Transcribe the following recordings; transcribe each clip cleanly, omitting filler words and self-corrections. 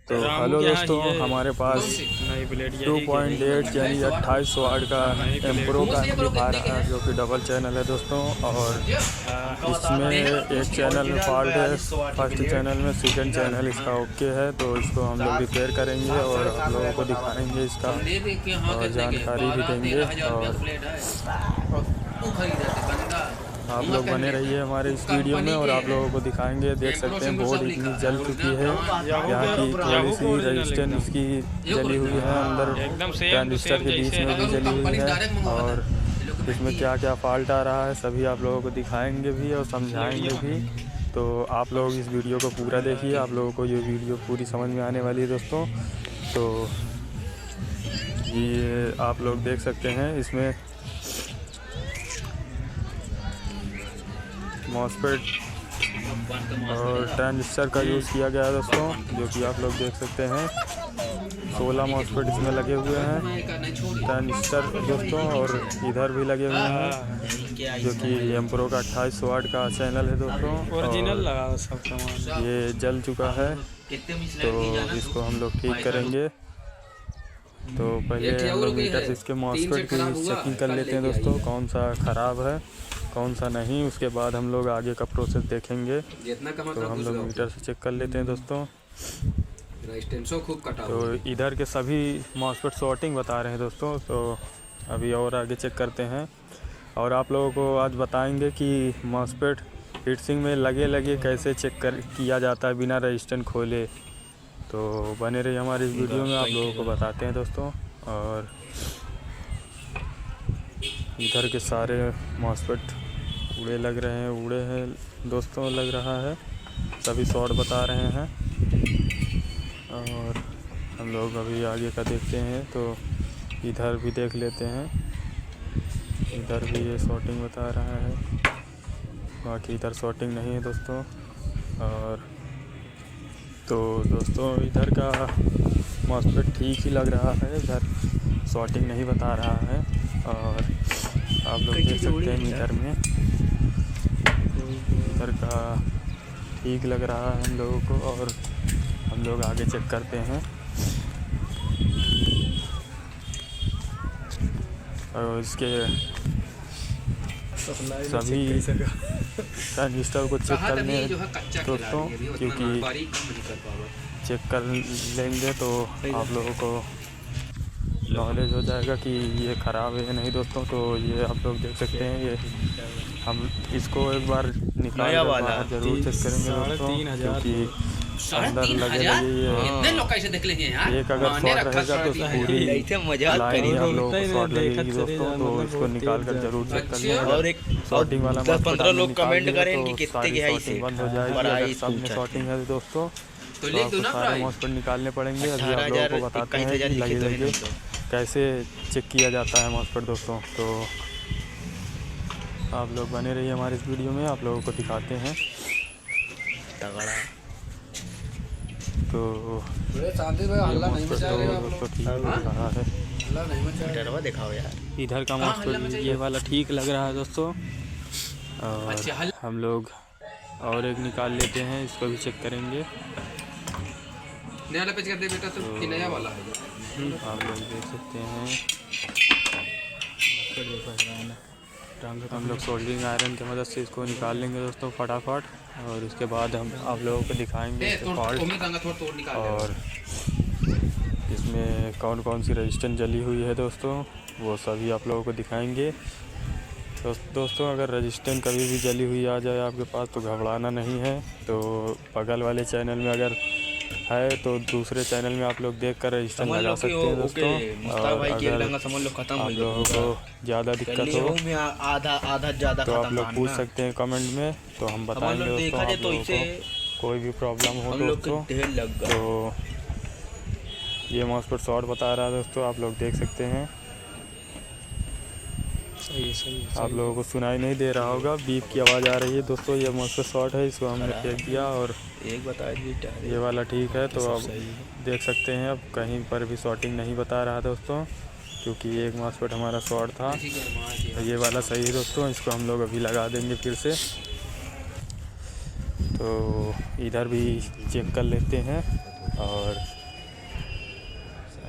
तो हेलो दोस्तों, हमारे पास नई प्लेट 2.8 यानी 28 वाट का एम्प्रो का एम्पलीफायर है जो कि डबल चैनल है दोस्तों। और इसमें एक चैनल में फॉल्ट है, फर्स्ट चैनल में, सेकंड चैनल इसका ओके है। तो इसको हम लोग रिपेयर करेंगे और आप लोगों को दिखाएंगे इसका और जानकारी भी देंगे। और आप लोग बने रहिए हमारे इस वीडियो में और आप लोगों को दिखाएंगे। देख सकते हैं बोर्ड इतनी जल चुकी है, यहाँ की थोड़ी सी रजिस्टेंस इसकी जली हुई है, अंदर ट्रांजिस्टर के बीच में भी जली हुई है। और इसमें क्या क्या फॉल्ट आ रहा है सभी आप लोगों को दिखाएंगे भी और समझाएंगे भी। तो आप लोग इस वीडियो को पूरा देखिए, आप लोगों को ये वीडियो पूरी समझ में आने वाली है दोस्तों। तो ये आप लोग देख सकते हैं इसमें मॉसफेट और ट्रांजिस्टर का यूज़ किया गया है दोस्तों, जो कि आप लोग देख सकते हैं। 16 मॉसफेट इसमें लगे हुए हैं ट्रांजिस्टर दोस्तों, और इधर भी लगे हुए हैं जो कि एम्प्रो का 28 वाट का चैनल है दोस्तों। ओरिजिनल लगा सब सामान, ये जल चुका है तो इसको हम लोग ठीक करेंगे। तो पहले हम लोग मीटर से इसके मॉसफेट की चेकिंग कर लेते हैं दोस्तों, कौन सा ख़राब है कौन सा नहीं। उसके बाद हम लोग आगे का प्रोसेस देखेंगे। तो हम लोग मीटर से चेक कर लेते हैं दोस्तों। तो इधर के सभी मॉसफेट शॉर्टिंग बता रहे हैं दोस्तों। तो अभी और आगे चेक करते हैं और आप लोगों को आज बताएंगे कि मॉसफेट हीटसिंक में लगे कैसे चेक किया जाता है बिना रजिस्टेंस खोले। तो बने रहिए हमारी इस वीडियो में, आप लोगों को बताते हैं दोस्तों। और इधर के सारे मॉसफेट उड़े लग रहे हैं, उड़े हैं दोस्तों, लग रहा है सभी शॉर्ट बता रहे हैं। और हम लोग अभी आगे का देखते हैं तो इधर भी देख लेते हैं, इधर भी ये शॉर्टिंग बता रहा है, बाकी इधर शॉर्टिंग नहीं है दोस्तों। और तो दोस्तों इधर का मॉसफेट ठीक ही लग रहा है, इधर शॉर्टिंग नहीं बता रहा है। और आप लोग देख सकते हैं मीटर में इधर का ठीक लग रहा है हम लोगों को। और हम लोग आगे चेक करते हैं और इसके सभी ट्रांजिस्टर को चेक करने दोस्तों, क्योंकि चेक कर लेंगे तो आप लोगों को नॉलेज हो जाएगा कि ये ख़राब है या नहीं दोस्तों। तो ये आप लोग देख सकते हैं, ये हम इसको एक बार निकाल कर बाहर जरूर चेक करेंगे दोस्तों, क्योंकि अंदर लगे ये एक अगर शॉर्ट रहेगा तो पूरी लाइन आप लोगों को शॉर्ट लगेगी दोस्तों। तो इसको निकाल कर जरूर चेक कर लें। और एक शॉर्टिंग वाला 10-15 लोग कमेंट करें कि कितने की है इसे बंद हो जाएगी अगर सब में शॉर्टिंग है दोस्तों। तो आपको सारे मॉसफेट निकालने पड़ेंगे। अभी आप लोगों को बताते हैं कि लगे कैसे चेक किया जाता है मॉसफेट दोस्तों। तो आप लोग बने रहिए हमारे इस वीडियो में, आप लोगों को दिखाते हैं। तो दोस्तों ठीक लग रहा है, दिखाओ यार। इधर का मॉसफेट ये वाला ठीक लग रहा है दोस्तों। और हम लोग और एक निकाल लेते हैं, इसको भी चेक करेंगे। नया पेज कर दे बेटा, तो नया वाला है। आप लोग देख सकते हैं हम लोग सोल्डरिंग आयरन की मदद से इसको निकाल लेंगे दोस्तों फटाफट। और उसके बाद हम आप लोगों को दिखाएंगे फॉल्ट और इसमें कौन कौन सी रजिस्टेंस जली हुई है दोस्तों, वो सभी आप लोगों को दिखाएंगे। तो दोस्तों अगर रजिस्टेंस कभी भी जली हुई आ जाए आपके पास तो घबराना नहीं है। तो बगल वाले चैनल में अगर है तो दूसरे चैनल में आप लोग देख कर रजिस्टर लगा सकते हैं दोस्तों। और अगर आप लोगों को ज़्यादा दिक्कत हो आधा तो आप लोग पूछ सकते हैं कमेंट में, तो हम बताएंगे दोस्तों आप लोगों को कोई भी प्रॉब्लम हो दोस्तों। तो ये मॉसफेट शॉर्ट बता रहा है दोस्तों, आप लोग देख सकते हैं। सही आप लोगों को सुनाई नहीं दे रहा होगा, बीप की आवाज़ आ रही है दोस्तों। ये मॉसफेट शॉर्ट है, इसको हमने फेंक दिया और एक बता दीजिए ये वाला ठीक है। तो अब देख सकते हैं अब कहीं पर भी शॉर्टिंग नहीं बता रहा दोस्तों, क्योंकि एक मॉसफेट हमारा शॉर्ट था। तो ये वाला सही है दोस्तों, इसको हम लोग अभी लगा देंगे फिर से। तो इधर भी चेक कर लेते हैं। और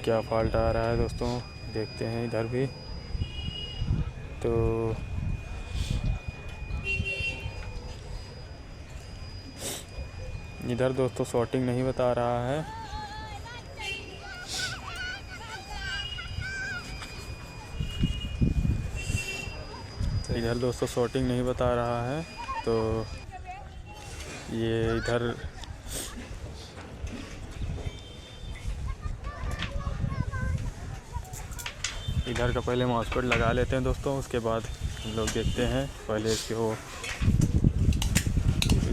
क्या फॉल्ट आ रहा है दोस्तों देखते हैं इधर भी। तो इधर दोस्तों शॉर्टिंग नहीं बता रहा है। इधर दोस्तों शॉर्टिंग नहीं बता रहा है। तो ये इधर का पहले मॉसफेट लगा लेते हैं दोस्तों, उसके बाद हम लोग देखते हैं। पहले इसके वो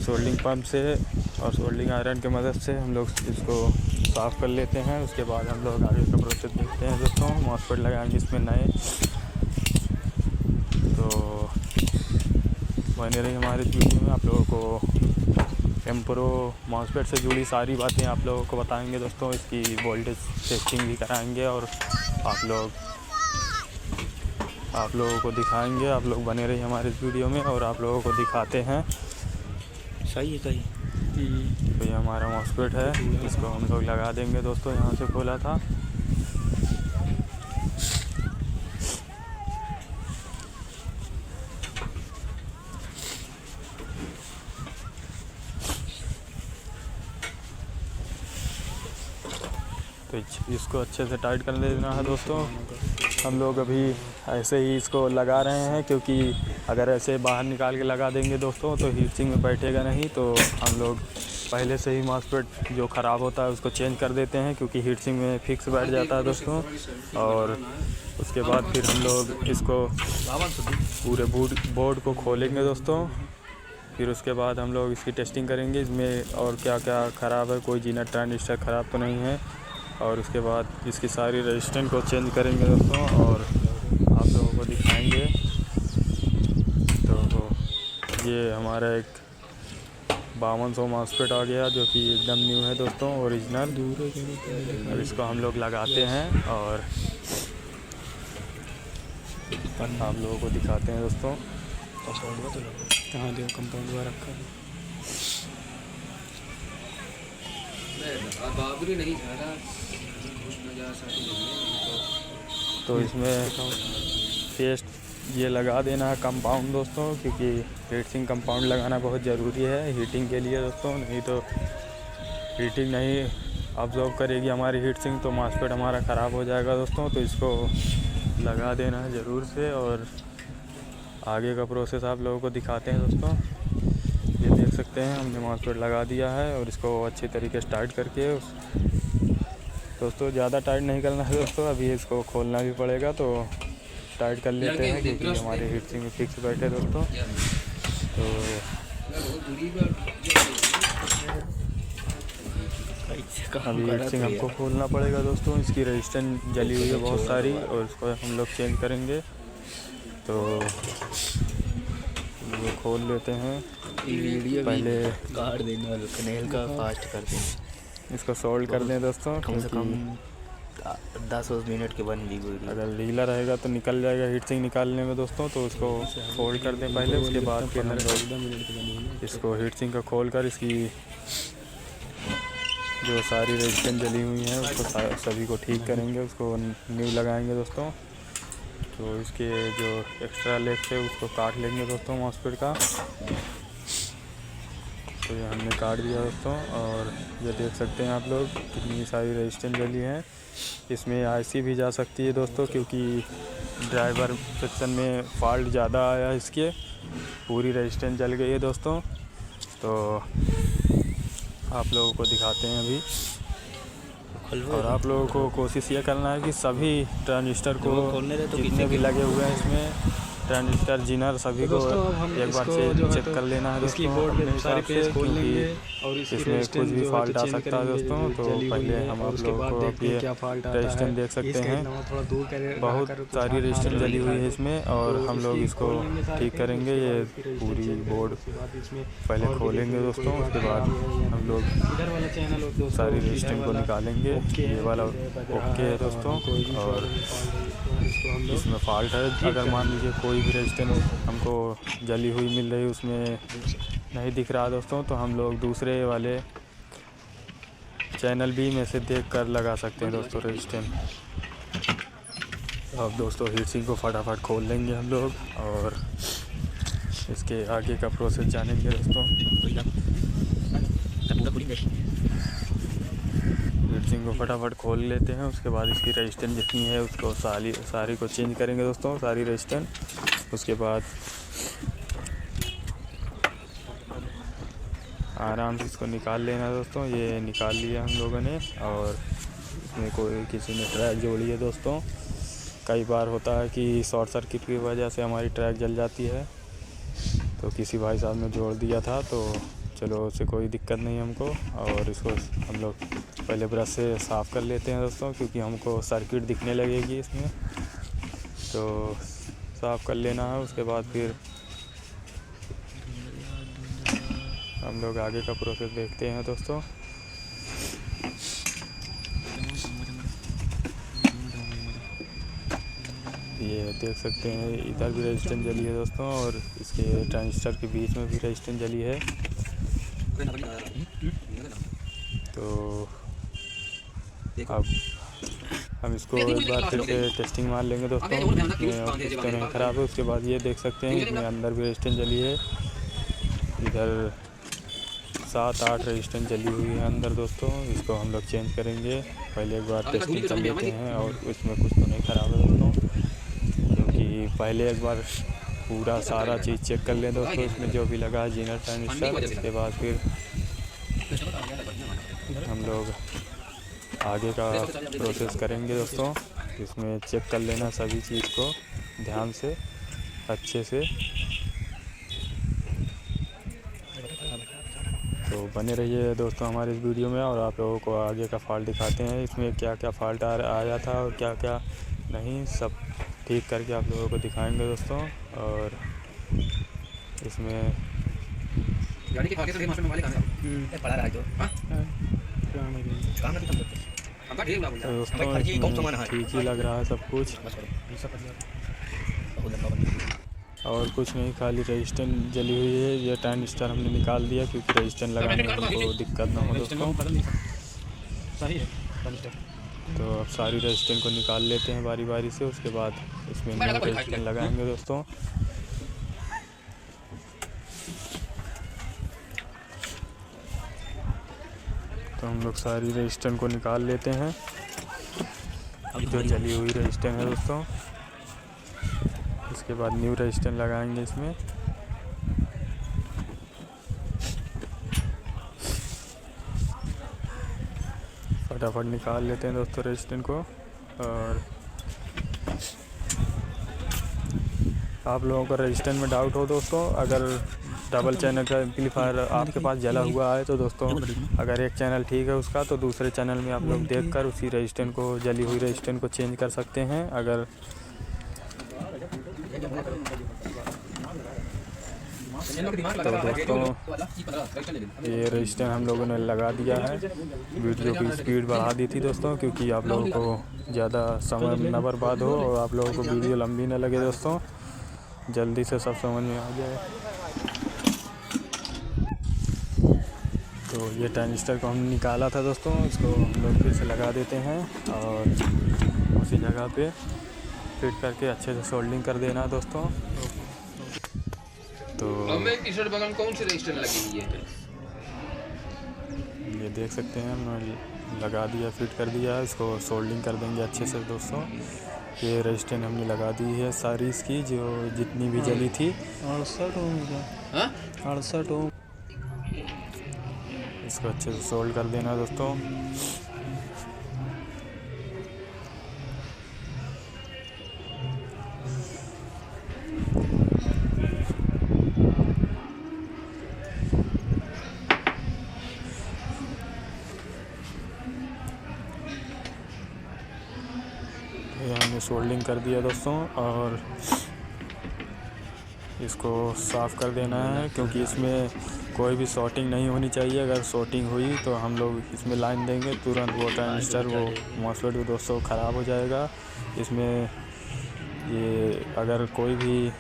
सोल्डिंग पंप से और सोल्डिंग आयरन की मदद से हम लोग इसको साफ़ कर लेते हैं। उसके बाद हम लोग आगे का प्रोसेस देखते हैं दोस्तों। मॉसफेट लगाएंगे इसमें नए। तो बने रही हमारे वीडियो में। आप लोगों को एम्प्रो मॉसफेट से जुड़ी सारी बातें आप लोगों को बताएंगे दोस्तों। इसकी वोल्टेज टेस्टिंग भी कराएंगे और आप लोगों को दिखाएंगे। आप लोग बने रहिए हमारे इस वीडियो में और आप लोगों को दिखाते हैं। सही है सही। तो ये हमारा मॉसफेट है, इसको हम लोग लगा देंगे दोस्तों। यहाँ से खोला था। तो इसको अच्छे से टाइट कर देना है दोस्तों। हम लोग अभी ऐसे ही इसको लगा रहे हैं, क्योंकि अगर ऐसे बाहर निकाल के लगा देंगे दोस्तों तो हीट सिंक में बैठेगा नहीं। तो हम लोग पहले से ही मॉसफेट जो ख़राब होता है उसको चेंज कर देते हैं, क्योंकि हीट सिंक में फिक्स बैठ जाता है दोस्तों। और उसके बाद फिर हम लोग इसको पूरे बोर्ड को खोलेंगे दोस्तों। फिर उसके बाद हम लोग इसकी टेस्टिंग करेंगे, इसमें और क्या क्या ख़राब है, कोई जीना ट्रांजिस्टर ख़राब तो नहीं है। और उसके बाद इसकी सारी रेजिस्टेंस को चेंज करेंगे दोस्तों और आप लोगों को दिखाएंगे। तो ये हमारा एक 5200 मॉसफेट आ गया, जो कि एकदम न्यू है दोस्तों, ओरिजिनल। और इसको हम लोग लगाते हैं और आप लोगों को दिखाते हैं दोस्तों। कहाँ देखो कंपाउंड हुआ रखा है। बाबरी नहीं जा रहा। तो इसमें पेस्ट ये लगा देना है कंपाउंड दोस्तों, क्योंकि हीट सिंक कंपाउंड लगाना बहुत ज़रूरी है हीटिंग के लिए दोस्तों। नहीं तो हीटिंग नहीं ऑब्जर्व करेगी हमारी हीट सिंक तो मॉसफेट हमारा ख़राब हो जाएगा दोस्तों। तो इसको लगा देना है ज़रूर से। और आगे का प्रोसेस आप लोगों को दिखाते हैं दोस्तों। ये देख सकते हैं हमने मॉसफेट लगा दिया है और इसको अच्छी तरीके से टाइट करके दोस्तों, ज़्यादा टाइट नहीं करना है दोस्तों। अभी इसको खोलना भी पड़ेगा, तो टाइट कर लेते हैं, क्योंकि हमारे हीट सिंक में फिक्स बैठे दोस्तों। तो अभी हीट सिंक हमको खोलना पड़ेगा दोस्तों। इसकी रेजिस्टेंस जली हुई है बहुत सारी और इसको हम लोग चेंज करेंगे। तो ये खोल लेते हैं। पहले काट देना, कनेल का फास्ट कर देना। इसको सोल्ड कर दें दोस्तों। कम से कम 10 मिनट के बन भी अगर ढीला रहेगा तो निकल जाएगा हीट सिंक निकालने में दोस्तों। तो उसको फोल्ड कर दें पहले, उसके बाद फिर हम लोग इसको हीट सिंक का खोल कर इसकी जो सारी रेजिस्टेंस जली हुई हैं उसको सभी को ठीक करेंगे, उसको न्यू लगाएंगे दोस्तों। तो इसके जो एक्स्ट्रा लेग थे उसको काट लेंगे दोस्तों मॉसफेट का। तो ये हमने काट दिया दोस्तों। और ये देख सकते हैं आप लोग कितनी सारी रेजिस्टेंस जली हैं। इसमें आईसी भी जा सकती है दोस्तों, क्योंकि ड्राइवर सेक्शन में फॉल्ट ज़्यादा आया इसके, पूरी रेजिस्टेंस जल गई है दोस्तों। तो आप लोगों को दिखाते हैं अभी। और आप लोगों को कोशिश ये करना है कि सभी ट्रांजिस्टर को जितने भी लगे हुए हैं इसमें ट्रांजिस्टर जीनर सभी को एक बार से चेक कर लेना है इसकी दोस्तों। बोर्ड में सारे पेज खोल लेंगे और इसमें कुछ भी फॉल्ट आ सकता है दोस्तों। तो पहले हम आप लोगों को रेजिस्टेंस देख सकते हैं, बहुत सारी रेजिस्टेंस जली हुई है इसमें। और हम लोग इसको ठीक करेंगे। ये पूरी बोर्ड पहले खोलेंगे दोस्तों, उसके बाद हम लोग सारी रेजिस्टेंस को निकालेंगे। ये वाला ओके है दोस्तों। और इसमें फॉल्ट है, अगर मान लीजिए कोई भी रेजिस्टेंस हमको जली हुई मिल रही उसमें नहीं दिख रहा दोस्तों, तो हम लोग दूसरे वाले चैनल भी में से देख कर लगा सकते हैं दोस्तों रेजिस्टेंस। अब दोस्तों हीट सिंक को फटाफट खोल लेंगे हम लोग और इसके आगे का प्रोसेस जानेंगे दोस्तों। हीट सिंक को फटाफट खोल लेते हैं, उसके बाद इसकी रेजिस्टेंस जितनी है उसको सारी को चेंज करेंगे दोस्तों, सारी रेजिस्टेंस। उसके बाद आराम से इसको निकाल लेना दोस्तों। ये निकाल लिया हम लोगों ने और इसमें कोई किसी ने ट्रैक जोड़ी है दोस्तों। कई बार होता है कि शॉर्ट सर्किट की वजह से हमारी ट्रैक जल जाती है, तो किसी भाई साहब ने जोड़ दिया था, तो चलो उससे कोई दिक्कत नहीं हमको। और इसको हम लोग पहले ब्रश से साफ़ कर लेते हैं दोस्तों, क्योंकि हमको सर्किट दिखने लगेगी इसमें, तो साफ़ कर लेना है। उसके बाद फिर हम लोग आगे का प्रोसेस देखते हैं दोस्तों। ये देख सकते हैं इधर भी रेजिस्टेंस जली है दोस्तों, और इसके ट्रांजिस्टर के बीच में भी रेजिस्टेंस जली है। तो अब हम इसको एक बार फिर से टेस्टिंग मार लेंगे दोस्तों, कुछ तो नहीं ख़राब है। उसके बाद ये देख सकते हैं इसमें अंदर भी रेजिस्टेंस जली है, इधर 7-8 रेजिस्टेंस जली हुई है अंदर दोस्तों। इसको हम लोग चेंज करेंगे, पहले एक बार टेस्टिंग कर लेते हैं और इसमें कुछ तो नहीं ख़राब है दोस्तों, क्योंकि पहले एक बार पूरा सारा चीज़ चेक कर लें दोस्तों, इसमें जो भी लगा है जीनर ट्रांजिस्टर। उसके बाद फिर हम लोग आगे का प्रोसेस करेंगे दोस्तों। इसमें चेक कर लेना सभी चीज़ को ध्यान से, अच्छे से। तो बने रहिए दोस्तों हमारे इस वीडियो में, और आप लोगों को आगे का फॉल्ट दिखाते हैं, इसमें क्या क्या फॉल्ट आया था और क्या क्या नहीं, सब ठीक करके आप लोगों को दिखाएंगे दोस्तों। और इसमें गाड़ी के आगे से मास्टर मोबाइल कहां है पड़ा रहा है तो दोस्तों ठीक ही लग रहा है सब कुछ, और कुछ नहीं, खाली रेजिस्टेंस जली हुई है। ये ट्रांजिस्टर हमने निकाल दिया क्योंकि रेजिस्टेंस लगाने में हमको दिक्कत ना हो दोस्तों। तो अब सारी रेजिस्टेंस को निकाल लेते हैं बारी बारी से, उसके बाद इसमें नया रेजिस्टेंस लगाएंगे दोस्तों। तो हम लोग सारी रेजिस्टेंस को निकाल लेते हैं, जो जली हुई रेजिस्टेंस है दोस्तों। इसके बाद न्यू रेजिस्टेंस लगाएंगे इसमें। फटाफट निकाल लेते हैं दोस्तों रेजिस्टेंस को। और आप लोगों को रेजिस्टेंस में डाउट हो दोस्तों, अगर डबल चैनल का एम्पलीफायर आपके पास जला हुआ है तो दोस्तों अगर एक चैनल ठीक है उसका, तो दूसरे चैनल में आप लोग देखकर उसी रेजिस्टेंस को, जली हुई रेजिस्टेंस को चेंज कर सकते हैं। अगर तो दोस्तों ये रेजिस्टेंस हम लोगों ने लगा दिया है। वीडियो की स्पीड बढ़ा दी थी दोस्तों, क्योंकि आप लोगों को ज़्यादा समय न बर्बाद हो और आप लोगों को वीडियो लंबी न लगे दोस्तों, जल्दी से सब समझ में आ जाए। तो ये ट्रांजिस्टर को हम निकाला था दोस्तों, इसको हम लोग फिर से लगा देते हैं और उसी जगह पे फिट करके अच्छे से सोल्डिंग कर देना दोस्तों। तो बगल कौन सी रजिस्टर लगी हुई है, ये देख सकते हैं हमने लगा दिया, फिट कर दिया है। इसको सोल्डिंग कर देंगे अच्छे से दोस्तों। ये रेजिस्टेंस हमने लगा दी है सारी इसकी, जो जितनी भी जली थी 68 ओम। इसको अच्छे से सोल्ड कर देना दोस्तों। ये हमने सोल्डिंग कर दिया दोस्तों, और इसको साफ़ कर देना है, क्योंकि इसमें कोई भी शॉर्टिंग नहीं होनी चाहिए। अगर शॉर्टिंग हुई तो हम लोग इसमें लाइन देंगे तुरंत, वो ट्रांजिस्टर, वो मॉसफेट भी दोस्तों ख़राब हो जाएगा। इसमें ये अगर कोई भी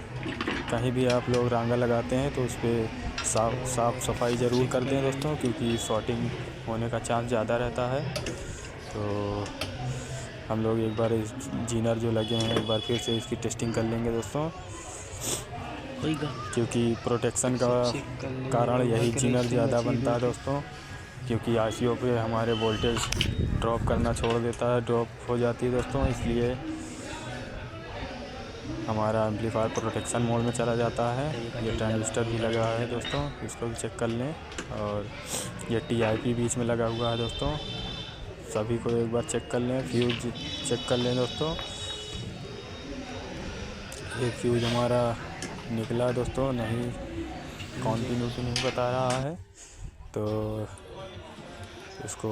कहीं भी आप लोग रांगा लगाते हैं तो उस पर साफ़ सफाई ज़रूर कर दें दोस्तों, क्योंकि शॉर्टिंग होने का चांस ज़्यादा रहता है। तो हम लोग एक बार इस जीनर जो लगे हैं एक बार फिर से इसकी टेस्टिंग कर लेंगे दोस्तों, क्योंकि प्रोटेक्शन का कारण यही जीनर ज़्यादा बनता है दोस्तों, क्योंकि आईसीओ पे हमारे वोल्टेज ड्रॉप करना छोड़ देता है, ड्रॉप हो जाती है दोस्तों, इसलिए हमारा एम्पलीफायर प्रोटेक्शन मोड में चला जाता है। ये ट्रांजिस्टर भी लगा है दोस्तों, इसको भी चेक कर लें। और ये टीआईपी बीच में लगा हुआ है दोस्तों, सभी को एक बार चेक कर लें। फ्यूज चेक कर लें दोस्तों, एक फ्यूज हमारा निकला दोस्तों, नहीं कॉन्टिन्यूटी नहीं बता रहा है, तो इसको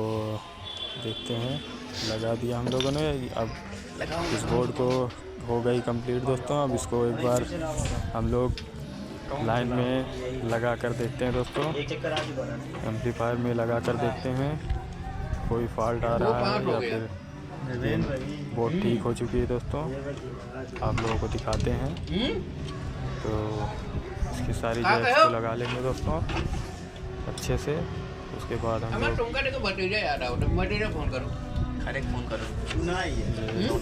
देखते हैं। लगा दिया हम लोगों ने। अब इस बोर्ड को हो गई कंप्लीट दोस्तों। अब इसको एक बार हम लोग लाइन में लगा कर देखते हैं दोस्तों, एम्पलीफायर में लगा कर देखते हैं कोई फॉल्ट आ रहा है या फिर बोर्ड ठीक हो चुकी है दोस्तों। आप लोगों को दिखाते हैं। तो इसकी सारी जगह को लगा लेंगे दोस्तों अच्छे से। उसके बाद हम लोग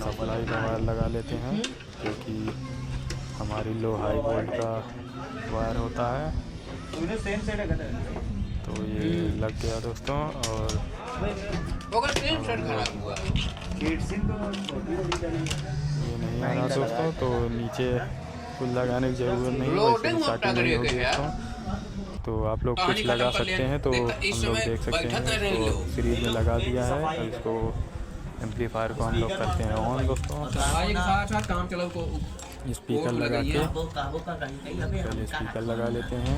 सप्लाई का वायर लगा लेते हैं, क्योंकि हमारी लो हाई वोल्ट का वायर होता है। तो ये लग गया दोस्तों। और ये नहीं आ रहा दोस्तों, तो नीचे कुछ लगाने की ज़रूरत नहीं है, स्टार्टिंग नहीं होगी दोस्तों। तो आप लोग कुछ लगा सकते हैं, तो हम लोग देख सकते हैं। तो सीरीज में लगा दिया है। अब इसको एम्पलीफायर को हम लोग करते हैं ऑन दोस्तों। स्पीकर लगा के पहले स्पीकर लगा लेते हैं।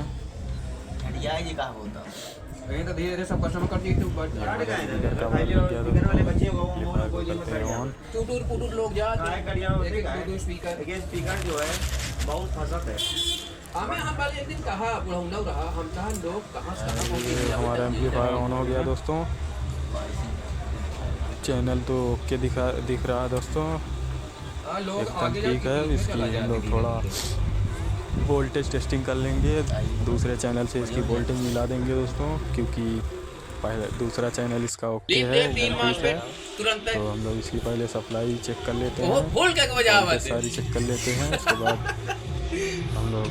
धीरे सब कस्टमर कर दिए स्पीकर का वायर लग गया दोस्तों, एम्पलीफायर को करते हैं ऑन। टूटूर लोग जा स्पीकर जो है बहुत फसत है। हम वाले एक दिन कहा बुढ़ाऊ रहा, हम कहा लोग कहाँ से हमारा एम्पलीफायर ऑन हो गया दोस्तों। चैनल तो ओके दिख रहा है दोस्तों, एकदम ठीक है। इसकी हम लोग थोड़ा वोल्टेज टेस्टिंग कर लेंगे, दूसरे चैनल से इसकी वोल्टेज मिला देंगे दोस्तों, क्योंकि पहले दूसरा चैनल इसका ओके है, ठीक है। तो हम लोग इसकी पहले सप्लाई चेक कर लेते हैं, सारी चेक कर लेते हैं। उसके बाद हम लोग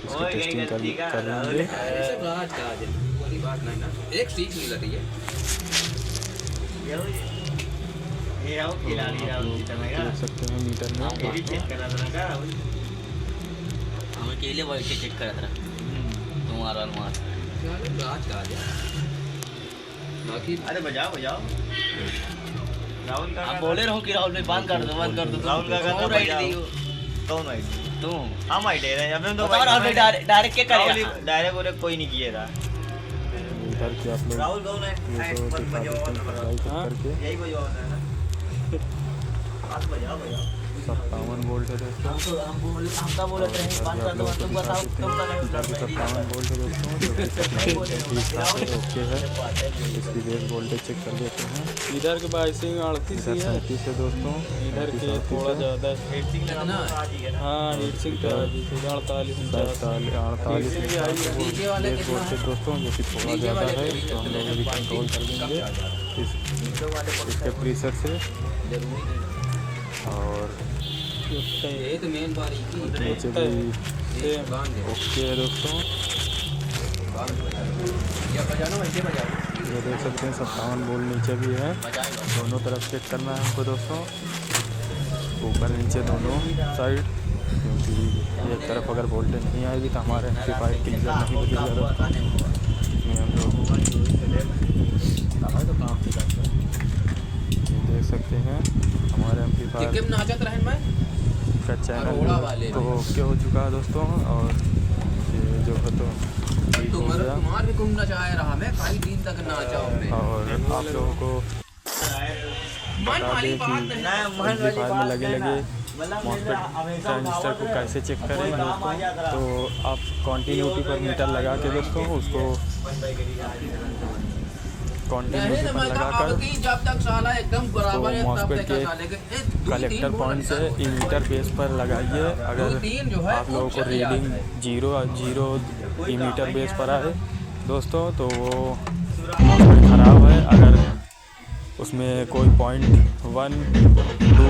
इसकी टेस्टिंग कर लेंगे। एक सीख मिल रही है। देख सकते हैं मीटर में हम अकेले वोल्टेज चेक कर रहा था तुम्हारा अरे बजाओ राहुल का आप बोले रहो कि राहुल भाई बंद कर दो राहुल का गाना बजाओ। कौन आई तुम हम आई रहे अब तो डायरेक्ट क्या करेगा? डायरेक्ट कोई नहीं किया था। मीटर के आप लोग राहुल कौन है ये तो दिखा देते हैं सप्लाई चेक करके। यही बजाओ ना आज बजाओ 57 वोल्ट है दोस्तों। हमका बोले थे बंद कर दो, तुम बताओ तुम मीटर की 57 वोल्ट है दोस्तों, जो कि सप्लाई ठीक ठाक है, ओके है। इसकी बेस वोल्टेज चेक कर लेते हैं। इधर के बाइसिंग 38 इधर 37 है दोस्तों, इधर के थोड़ा ज़्यादा हाँ हीट सिंक तो 48 बेस वोल्टेज दोस्तों, जो कि थोड़ा ज़्यादा है, तो हम लोग अभी कंट्रोल कर देंगे इसके प्रीसेट से। और ये तो मेन बारी नीचे भी ओके है दोस्तों। ये देख सकते हैं 57 वोल्ट नीचे भी है, दोनों तरफ चेक करना है हमको दोस्तों, ऊपर नीचे दोनों साइड, क्योंकि एक तरफ अगर वोल्टेज नहीं आएगी तो हमारे एम्पलीफायर क्लियर नहीं बजेगा दोस्तों। इसमें हम लोग देख सकते हैं हमारे एम्पलीफायर का चैनल तो ओके हो चुका है दोस्तों। और ये जो है तो ठीक हो गया। और आप लोगों को बता दें कि एम्पलीफायर में लगे मॉसफेट ट्रांजिस्टर को कैसे चेक करें दोस्तों। तो आप कॉन्टिन्यूटी पर मीटर लगा के दोस्तों उसको कॉन्टिन्यूटी पर लगाकर मॉसफेट के कलेक्टर पॉइंट से इमीटर बेस पर लगाइए। अगर आप लोगों को रीडिंग जीरो इमीटर बेस पर आए दोस्तों, तो वो मॉस्फेट ख़राब है। अगर उसमें कोई 0.1, 2,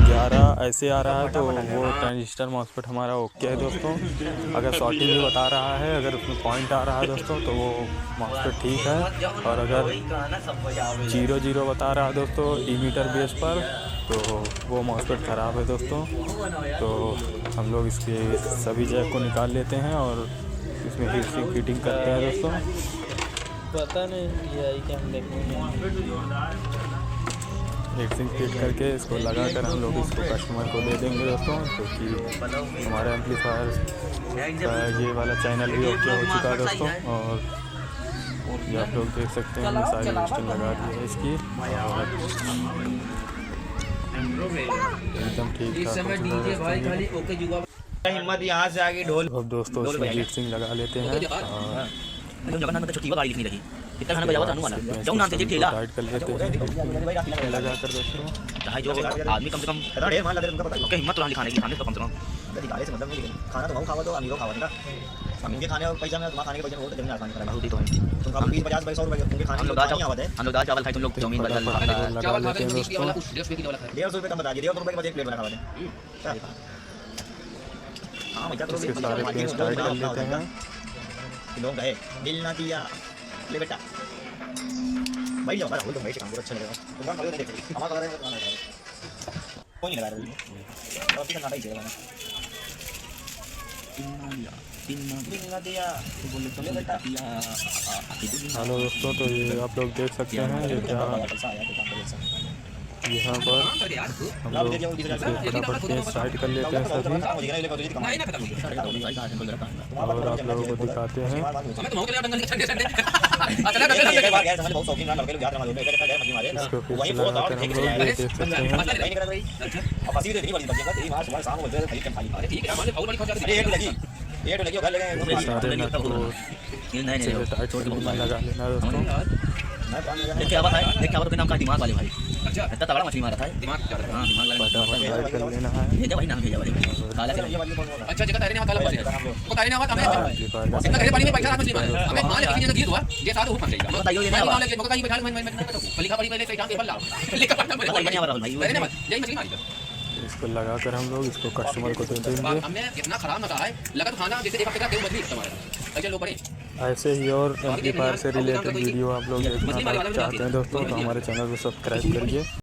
11 ऐसे आ रहा है तो वो ट्रांजिस्टर मॉस्फेट हमारा ओके है दोस्तों। अगर शॉर्टिंग भी बता रहा है, अगर उसमें पॉइंट आ रहा है दोस्तों तो वो मॉस्फेट ठीक है। और अगर 0 बता रहा है दोस्तों ईमीटर बेस पर तो वो मॉस्फेट ख़राब है दोस्तों। तो हम लोग इसके सभी जैक को निकाल लेते हैं और इसमें हीट सिंक फिटिंग करते हैं दोस्तों। पता नहीं ये आई क्या हम देखने हीट सिंक फिट करके इसको लगाकर हम लोग इसको कस्टमर को दे देंगे दोस्तों, क्योंकि हमारा एम्पलीफायर का ये वाला चैनल भी ओके हो चुका है दोस्तों। और ये आप लोग देख सकते हैं, ये सारी लिस्टिंग लगा दी है इसकी और एकदम ठीक ठाक। हिम्मत यहाँ से आगे ढोल अब दोस्तों इसमें हीट सिंक लगा लेते हैं और छुट्टी गाड़ी लिखनी लगी कितना खाना बजावा था वाला जाऊँ नाम से ठेला टाइट कर लेते हैं लगा कर दोस्तों। चाहे जो आदमी कम से कम ओके हिम्मत तो लिखाने की खाने तो कम से कम दिखाने से मतलब खाना तो खावा तो अमीरों खावा था उनके खाने और पैसा में खाने के पैसे बहुत जमीन आसान करा बहुत ही तो है। तुम का 20-50 पैसा और उनके खाने हम लोग दाल चावल खाए तुम लोग चाउमीन बदल लगा लेते हैं दोस्तों। 150 रुपये कम बता दिए 150 रुपये के बाद एक प्लेट बना खावा दे। हाँ मजा इसके सारे पेज टाइट कर लेते हैं। लोग गए दिल ना दिया ले बेटा भाई जाओ हमारा बोल तो भाई काम बहुत अच्छा लगेगा तुम काम करो नहीं देख हमारा कलर है कोई नहीं लगा रहा और कितना नहीं देगा दिल दिया बोले तो ले बेटा हेलो दोस्तों, तो ये आप लोग देख सकते हैं ये क्या यहाँ पर हम लोग फटाफट पेज टाइट कर लेते हैं सभी और आप लोगों को दिखाते हैं। इसको फिर से लगाकर हम लोग ये देख सकते हैं सारे नट को टाइट लगा लेना दोस्तों। देखिए आवाज नाम का दिमाग वाले भाई इतना तगड़ा मछली मारा था दिमाग हां दिमाग फटाफट टाइट कर लेना है। भेजा भाई नाम भेजा वाले काला अच्छा जगह तैरने वाला वाले को तैरने वाला हमें इतना गहरे पानी में पैसा मछली मार हमें मान ले किसी ने गिर हुआ ये साथ ऊपर जाएगा बताइए ये मान ले मगर कहीं बैठा मैं लिखा पड़ी पहले टांग के बल्ला लिखा पड़ा बढ़िया वाला भाई तैरने मत यही मछली मारी इसको लगाकर हम लोग इसको कस्टमर को दे देंगे। हमने इतना खराब मचा है लगा तो खाना जैसे एक हफ्ते का तेल बदली हमारा ऐसे लोग पड़े ऐसे ही और एम्पलीफायर से रिलेटेड वीडियो आप लोग देखना चाहते हैं दोस्तों तो हमारे चैनल को सब्सक्राइब करिए।